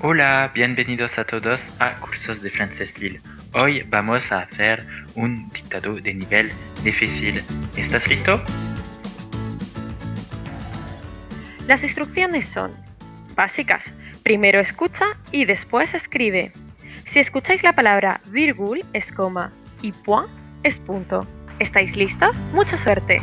Hola, bienvenidos a todos a Cursos de Francesville. Hoy vamos a hacer un dictado de nivel difícil. ¿Estás listo? Las instrucciones son básicas. Primero escucha y después escribe. Si escucháis la palabra virgule es coma y point es punto. ¿Estáis listos? ¡Mucha suerte!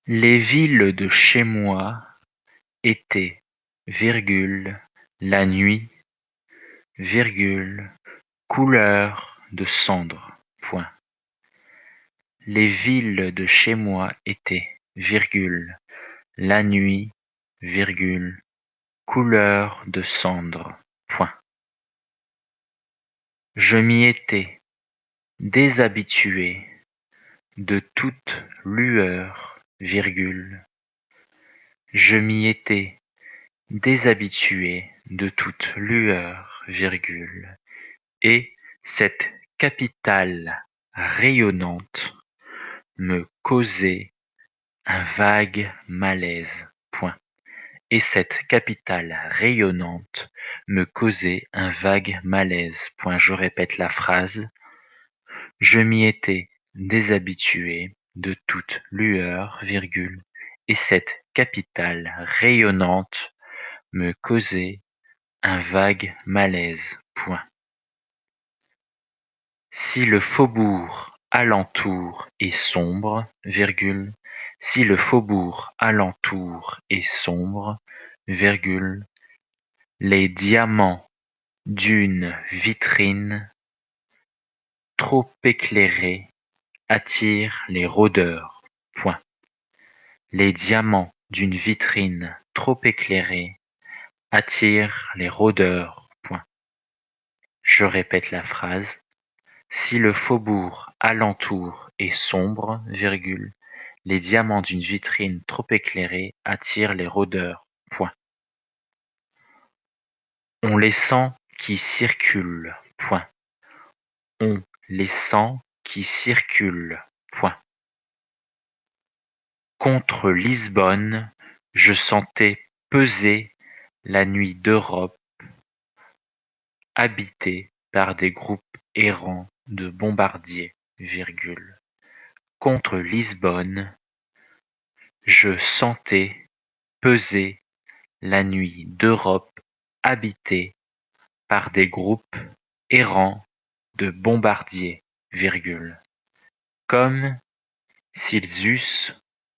Les villes de chez moi étaient, virgule, la nuit, virgule, couleur de cendre, point. Les villes de chez moi étaient, virgule, la nuit, virgule, couleur de cendre, point. Je m'y étais déshabitué de toute lueur, virgule. Je m'y étais déshabitué de toute lueur, virgule. Et cette capitale rayonnante me causait un vague malaise, point. Et cette capitale rayonnante me causait un vague malaise, point. Je répète la phrase. Je m'y étais déshabitué de toute lueur, virgule, et cette capitale rayonnante me causait un vague malaise, point. Si le faubourg alentour est sombre, virgule, si le faubourg alentour est sombre, virgule, les diamants d'une vitrine trop éclairée attirent les rôdeurs, point. Les diamants d'une vitrine trop éclairée attirent les rôdeurs, point. Je répète la phrase. Si le faubourg alentour est sombre, virgule, les diamants d'une vitrine trop éclairée attirent les rôdeurs, point. On les sent qui circulent, point. On les sent qui circulent, point. Contre Lisbonne, je sentais peser la nuit d'Europe, habitée par des groupes errants de bombardiers, virgule. Contre Lisbonne, je sentais peser la nuit d'Europe habitée par des groupes errants de bombardiers, virgule. Comme s'ils eussent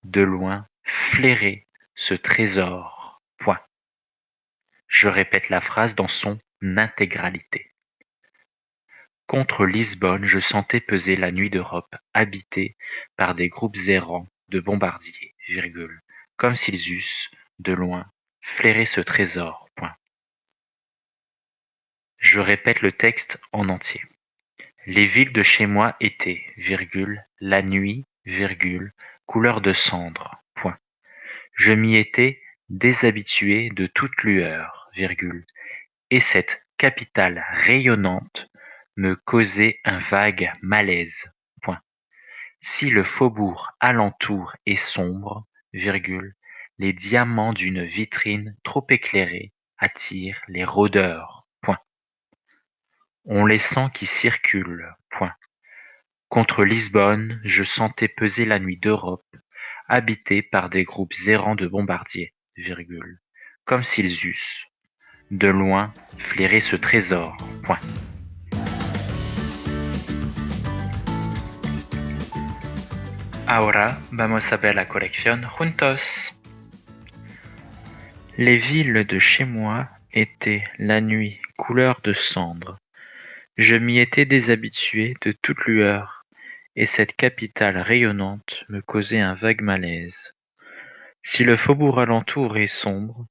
de loin flairé ce trésor, point. Je répète la phrase dans son intégralité. Contre Lisbonne, je sentais peser la nuit d'Europe, habitée par des groupes errants de bombardiers, virgule, comme s'ils eussent, de loin, flairé ce trésor, point. Je répète le texte en entier. Les villes de chez moi étaient, virgule, la nuit, virgule, couleur de cendre, point. Je m'y étais déshabitué de toute lueur, virgule, et cette capitale rayonnante me causait un vague malaise, point. Si le faubourg alentour est sombre, virgule, les diamants d'une vitrine trop éclairée attirent les rôdeurs, point. On les sent qui circulent, point. Contre Lisbonne, je sentais peser la nuit d'Europe, habitée par des groupes errants de bombardiers, virgule, comme s'ils eussent, de loin, flairé ce trésor, point. Ahora vamos a ver la corrección juntos. Les villes de chez moi étaient, la nuit, couleur de cendre. Je m'y étais déshabitué de toute lueur, et cette capitale rayonnante me causait un vague malaise. Si le faubourg alentour est sombre,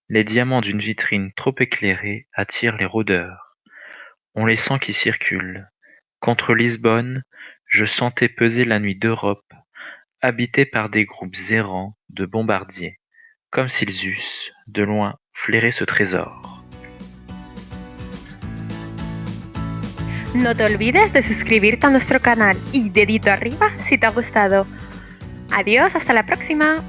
les diamants d'une vitrine trop éclairée attirent les rôdeurs. On les sent qui circulent. Contre Lisbonne, je sentais peser la nuit d'Europe, habitée par des groupes errants de bombardiers, comme s'ils eussent, de loin, flairé ce trésor. No te olvides de suscribirte a nuestro canal y dedito arriba si te ha gustado. Adiós, hasta la próxima.